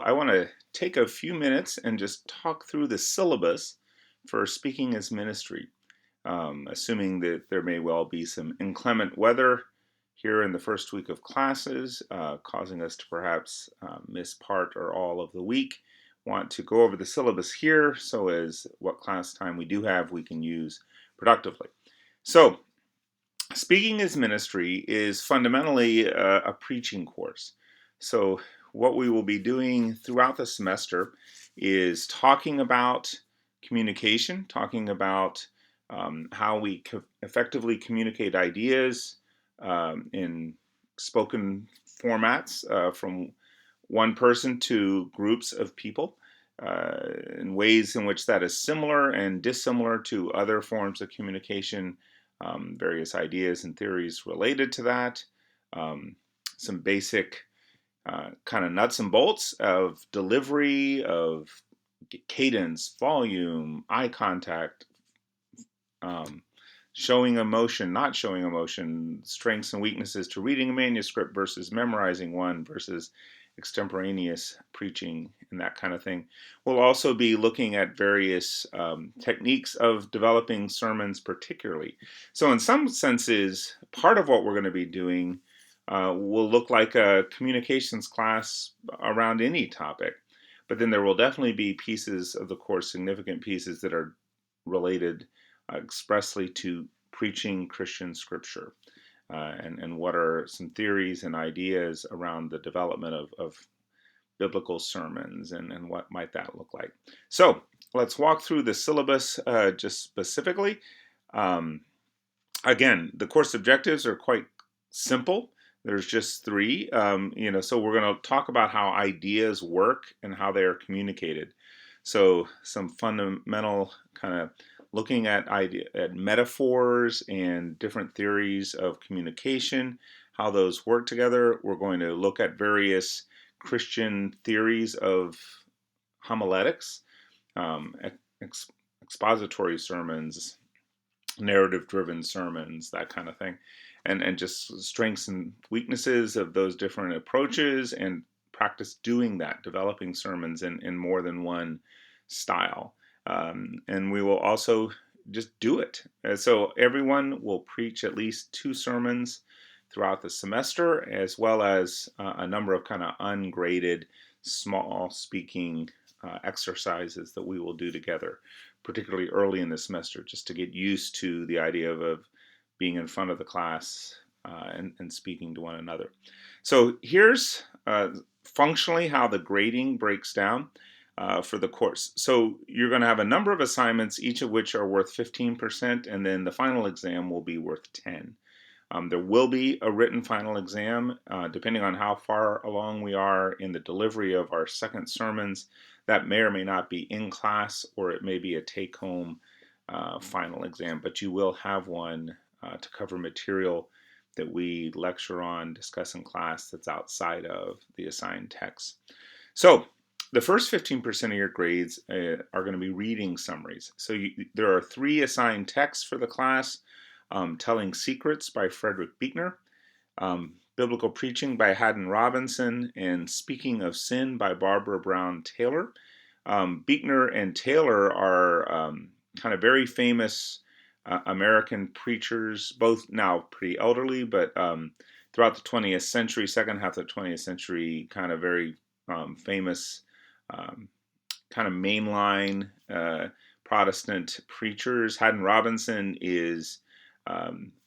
I want to take a few minutes and just talk through the syllabus for speaking as ministry, assuming that there may well be some inclement weather here in the first week of classes, causing us to perhaps miss part or all of the week. Want to go over the syllabus here so as what class time we do have we can use productively. So, speaking as ministry is fundamentally a preaching course. So, what we will be doing throughout the semester is talking about communication, talking about how we effectively communicate ideas in spoken formats from one person to groups of people. In ways in which that is similar and dissimilar to other forms of communication, various ideas and theories related to that, um, some basic kind of nuts and bolts of delivery, of cadence, volume, eye contact, um, showing emotion, not showing emotion, strengths and weaknesses to reading a manuscript versus memorizing one versus extemporaneous preaching and that kind of thing. We'll also be looking at various techniques of developing sermons, particularly. So, in some senses, part of what we're going to be doing will look like a communications class around any topic. But then there will definitely be pieces of the course, significant pieces that are related expressly to preaching Christian scripture. And what are some theories and ideas around the development of biblical sermons and what might that look like. So let's walk through the syllabus just specifically. Um, Again, the course objectives are quite simple. There's just three. So we're going to talk about how ideas work and how they are communicated. So some fundamental kind of looking at metaphors and different theories of communication, how those work together. We're going to look at various Christian theories of homiletics, um, ex- expository sermons, narrative driven sermons, that kind of thing, and just strengths and weaknesses of those different approaches and practice doing that, developing sermons in more than one style. And we will also just do it. So everyone will preach at least 2 sermons throughout the semester, as well as a number of kind of ungraded small speaking exercises that we will do together, particularly early in the semester, just to get used to the idea of being in front of the class and speaking to one another. So here's functionally how the grading breaks down for the course. So you're going to have a number of assignments, each of which are worth 15%, and then the final exam will be worth 10. There will be a written final exam, depending on how far along we are in the delivery of our second sermons. That may or may not be in class, or it may be a take-home final exam, but you will have one to cover material that we lecture on, discuss in class that's outside of the assigned text. So the first 15% of your grades are going to be reading summaries. So there are 3 assigned texts for the class. Telling Secrets by Frederick Buechner, Biblical Preaching by Haddon Robinson, and Speaking of Sin by Barbara Brown Taylor. Buechner and Taylor are kind of very famous American preachers, both now pretty elderly, but throughout the 20th century, second half of the 20th century, kind of very famous kind of mainline Protestant preachers. Haddon Robinson is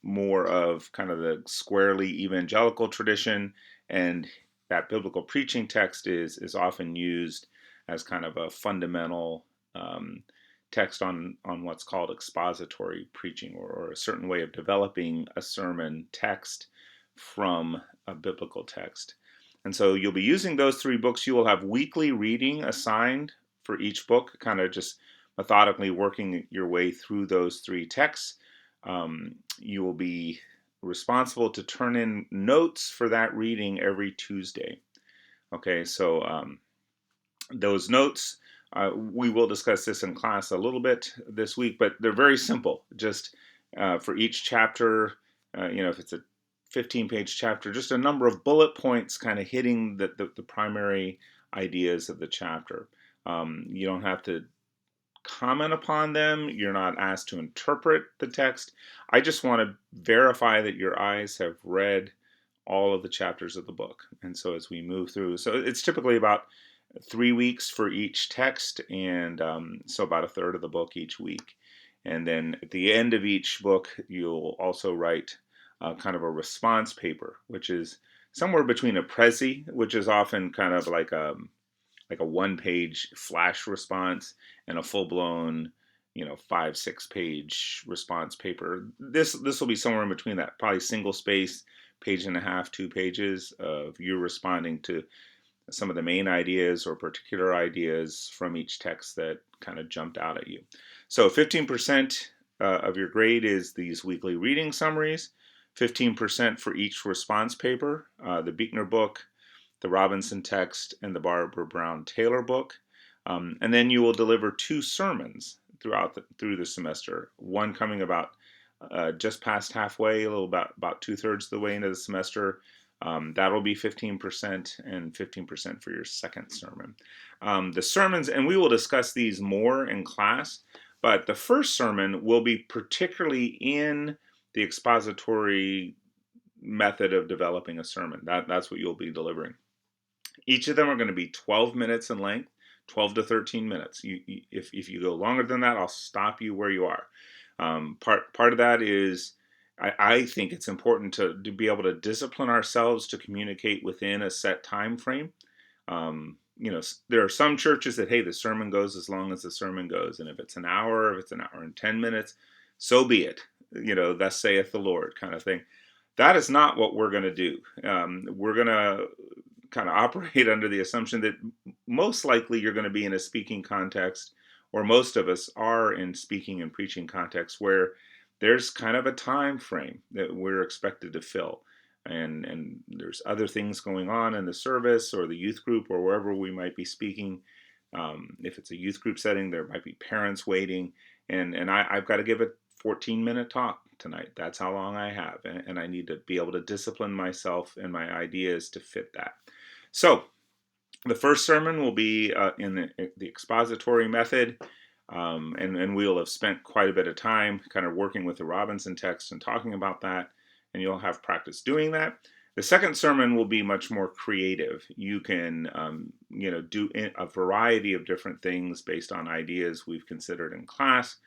more of kind of the squarely evangelical tradition, and that biblical preaching text is often used as kind of a fundamental text on what's called expository preaching, or a certain way of developing a sermon text from a biblical text. And so you'll be using those 3 books. You will have weekly reading assigned for each book, kind of just methodically working your way through those 3 texts. You will be responsible to turn in notes for that reading every Tuesday. Okay, so those notes, we will discuss this in class a little bit this week, but they're very simple. Just for each chapter, if it's a 15-page chapter, just a number of bullet points kind of hitting the primary ideas of the chapter. You don't have to comment upon them. You're not asked to interpret the text. I just want to verify that your eyes have read all of the chapters of the book. And so as we move through, so it's typically about 3 weeks for each text, and so about a third of the book each week. And then at the end of each book, you'll also write kind of a response paper, which is somewhere between a prezi, which is often kind of like a one-page flash response, and a full-blown, 5-6 page response paper. This will be somewhere in between that, probably single space, page and a half, 2 pages of you responding to some of the main ideas or particular ideas from each text that kind of jumped out at you. So 15% of your grade is these weekly reading summaries, 15% for each response paper, the Buechner book, the Robinson text, and the Barbara Brown Taylor book. And then you will deliver 2 sermons through the semester, one coming about just past halfway, a little about 2/3 of the way into the semester. That'll be 15% and 15% for your second sermon. The sermons, and we will discuss these more in class, but the first sermon will be particularly in the expository method of developing a sermon. That's what you'll be delivering. Each of them are going to be 12 minutes in length, 12 to 13 minutes. If you go longer than that, I'll stop you where you are. Part of that is I think it's important to be able to discipline ourselves to communicate within a set time frame. There are some churches that, hey, the sermon goes as long as the sermon goes, and if it's an hour, if it's an hour and 10 minutes, so be it. Thus saith the Lord, kind of thing. That is not what we're going to do. We're going to kind of operate under the assumption that most likely you're going to be in a speaking context, or most of us are in speaking and preaching context, where there's kind of a time frame that we're expected to fill. And there's other things going on in the service or the youth group or wherever we might be speaking. If it's a youth group setting, there might be parents waiting. And I've got to give a 14-minute talk tonight. That's how long I have. And I need to be able to discipline myself and my ideas to fit that. So the first sermon will be in the expository method. And we'll have spent quite a bit of time kind of working with the Robinson text and talking about that, and you'll have practice doing that. The second sermon will be much more creative. You can, do a variety of different things based on ideas we've considered in class.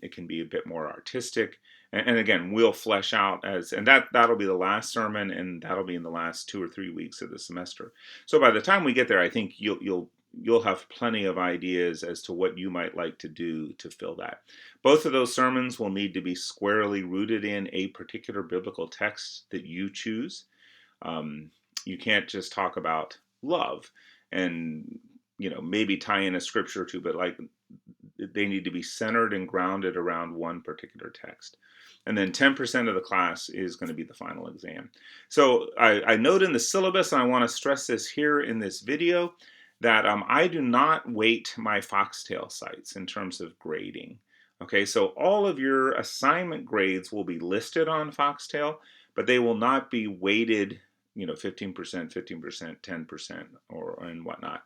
It can be a bit more artistic, and again, we'll flesh out and that'll be the last sermon, and that'll be in the last 2 or 3 weeks of the semester. So by the time we get there, I think you'll have plenty of ideas as to what you might like to do to fill that. Both of those sermons will need to be squarely rooted in a particular biblical text that you choose. You can't just talk about love and maybe tie in a scripture or two, but they need to be centered and grounded around one particular text. And then 10% of the class is going to be the final exam. So I note in the syllabus, and I want to stress this here in this video, that I do not weight my Foxtail sites in terms of grading. Okay, so all of your assignment grades will be listed on Foxtail, but they will not be weighted, 15%, 15%, 10%, and whatnot.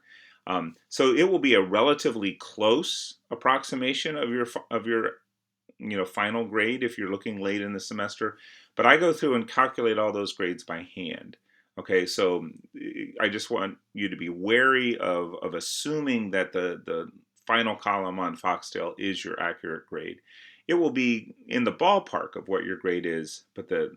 So it will be a relatively close approximation of your final grade if you're looking late in the semester. But I go through and calculate all those grades by hand. Okay, so I just want you to be wary of assuming that the final column on Foxtail is your accurate grade. It will be in the ballpark of what your grade is, but the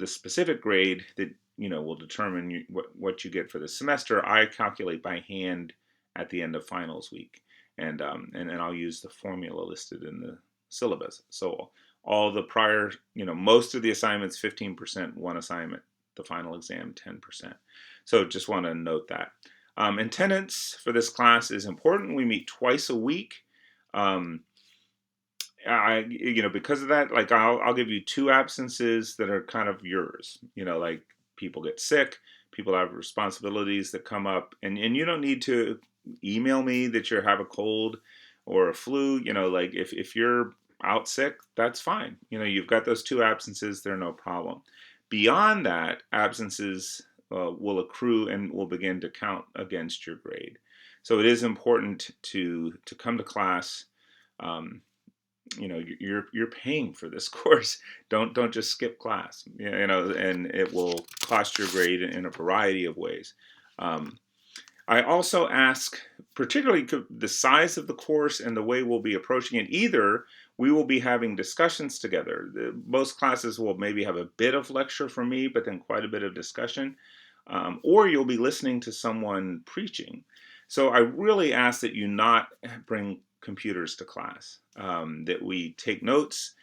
specific grade that will determine what you get for the semester, I calculate by hand at the end of finals week, and I'll use the formula listed in the syllabus. So all the prior, most of the assignments 15%, one assignment. The final exam 10%. So just want to note that. Attendance for this class is important. We meet twice a week. Because of that, I'll give you 2 absences that are kind of yours. Like people get sick, people have responsibilities that come up, and you don't need to email me that you have a cold or a flu. If you're out sick, that's fine. You've got those 2 absences, they're no problem. Beyond that, absences will accrue and will begin to count against your grade. So it is important to come to class. Um, you're paying for this course. Don't just skip class. And it will cost your grade in a variety of ways. Um, I also ask, particularly the size of the course and the way we'll be approaching it. Either we will be having discussions together. Most classes will maybe have a bit of lecture from me, but then quite a bit of discussion. Or you'll be listening to someone preaching. So I really ask that you not bring computers to class, that we take notes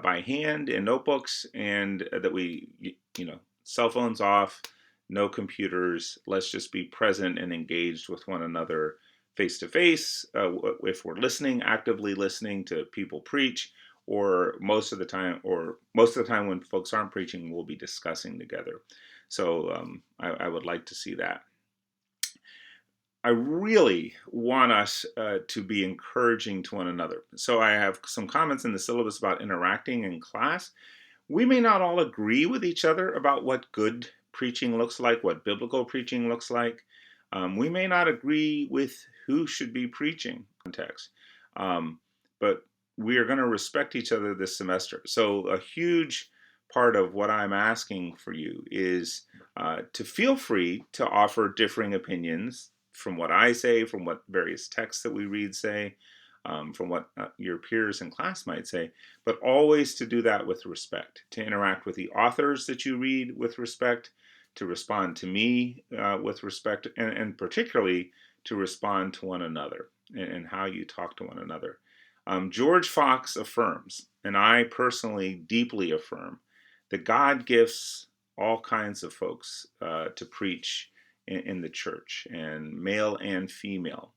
by hand in notebooks, and that cell phones off, no computers. Let's just be present and engaged with one another face to face. If we're listening, actively listening to people preach, or most of the time when folks aren't preaching, we'll be discussing together. So I would like to see that. I really want us to be encouraging to one another. So I have some comments in the syllabus about interacting in class. We may not all agree with each other about what good preaching looks like, what biblical preaching looks like. We may not agree with who should be preaching context, but we are going to respect each other this semester. So a huge part of what I'm asking for you is to feel free to offer differing opinions from what I say, from what various texts that we read say, from what your peers in class might say, but always to do that with respect, to interact with the authors that you read with respect, to respond to me with respect, and particularly to respond to one another and how you talk to one another. George Fox affirms, and I personally deeply affirm, that God gifts all kinds of folks to preach in the church, and male and female.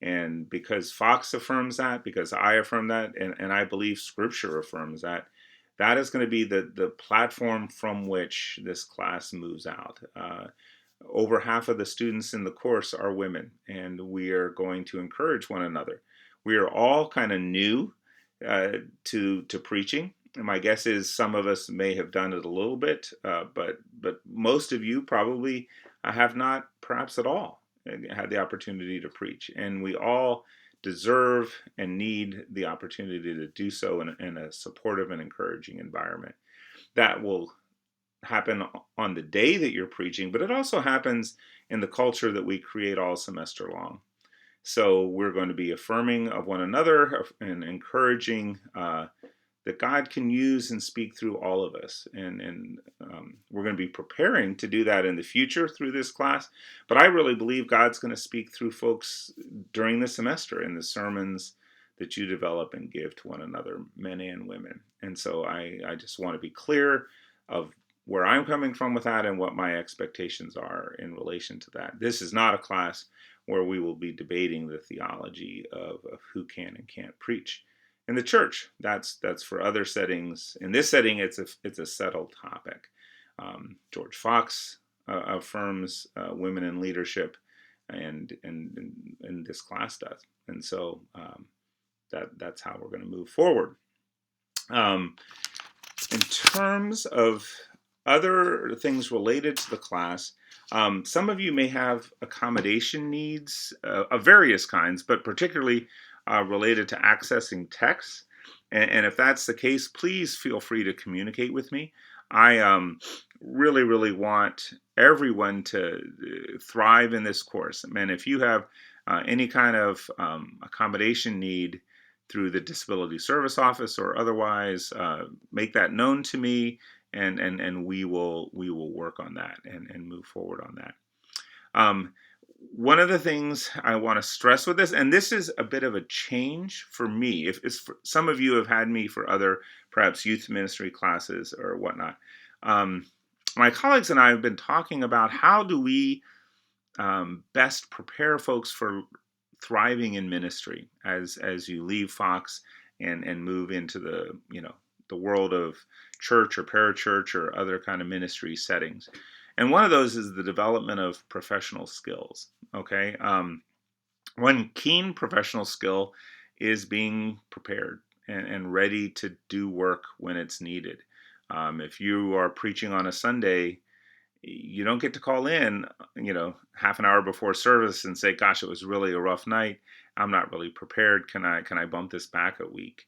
And because Fox affirms that, because I affirm that, and I believe Scripture affirms that, that is going to be the platform from which this class moves out. Over half of the students in the course are women, and we are going to encourage one another. We are all kind of new to preaching. And my guess is some of us may have done it a little bit, but most of you probably have not, perhaps at all, had the opportunity to preach. And we all deserve and need the opportunity to do so in a supportive and encouraging environment. That will happen on the day that you're preaching, but it also happens in the culture that we create all semester long. So we're going to be affirming of one another and encouraging that God can use and speak through all of us. And we're going to be preparing to do that in the future through this class. But I really believe God's going to speak through folks during the semester in the sermons that you develop and give to one another, men and women. And so I just want to be clear of where I'm coming from with that and what my expectations are in relation to that. This is not a class where we will be debating the theology of who can and can't preach in the church. That's for other settings. In this setting, it's a settled topic. George Fox affirms women in leadership, and this class does. And so that's how we're going to move forward. In terms of other things related to the class, some of you may have accommodation needs of various kinds, but particularly related to accessing texts. And if that's the case, please feel free to communicate with me. I really, really want everyone to thrive in this course. And if you have any kind of accommodation need through the Disability Service Office or otherwise, make that known to me, and we will work on that and move forward on that. One of the things I want to stress with this, and this is a bit of a change for me, if it's for, some of you have had me for other perhaps youth ministry classes or whatnot. My colleagues and I have been talking about how do we best prepare folks for thriving in ministry as you leave Fox and move into the world of church or parachurch or other kind of ministry settings. And one of those is the development of professional skills. Okay, one keen professional skill is being prepared and ready to do work when it's needed. If you are preaching on a Sunday, You don't get to call in, half an hour before service and say, "Gosh, it was really a rough night. I'm not really prepared. Can I bump this back a week?"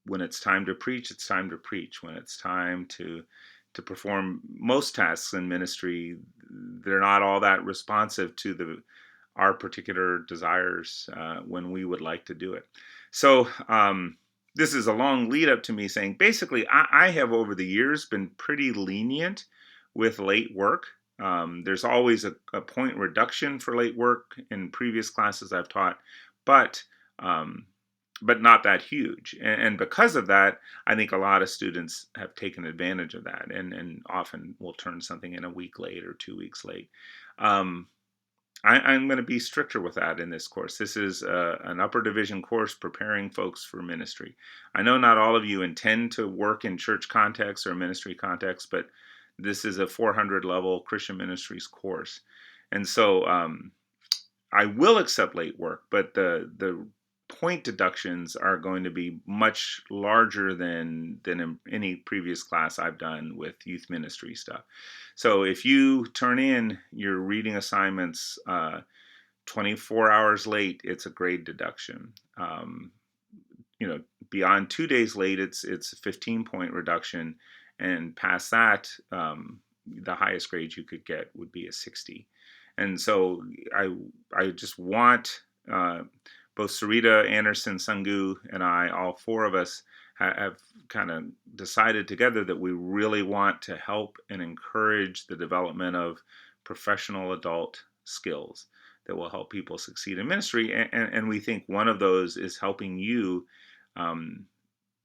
When it's time to preach, it's time to preach. When it's time to perform most tasks in ministry, they're not all that responsive to our particular desires when we would like to do it. So this is a long lead up to me saying, basically, I have over the years been pretty lenient with late work. There's always a point reduction for late work in previous classes I've taught, but um, but not that huge. And because of that, I think a lot of students have taken advantage of that, and often will turn something in a week late or 2 weeks late. Um, I'm going to be stricter with that in this course. This is an upper division course preparing folks for ministry. I know not all of you intend to work in church context or ministry context, but this is a 400 level Christian ministries course. And so I will accept late work, but the point deductions are going to be much larger than in any previous class I've done with youth ministry stuff. So if you turn in your reading assignments 24 hours late, it's a grade deduction. Beyond 2 days late, it's a 15-point reduction, and past that, the highest grade you could get would be a 60. And so I just want both Sarita, Anderson, Sangu, and I, all four of us, have kind of decided together that we really want to help and encourage the development of professional adult skills that will help people succeed in ministry. And we think one of those is helping you um,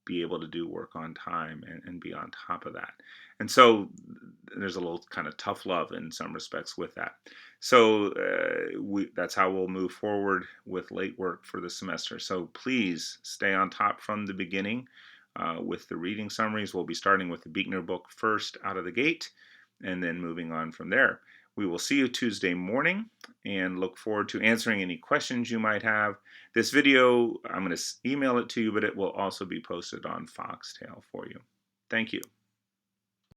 be able to do work on time and be on top of that. And so there's a little kind of tough love in some respects with that. So that's how we'll move forward with late work for the semester. So please stay on top from the beginning with the reading summaries. We'll be starting with the Buechner book first out of the gate and then moving on from there. We will see you Tuesday morning and look forward to answering any questions you might have. This video, I'm going to email it to you, but it will also be posted on Foxtail for you. Thank you.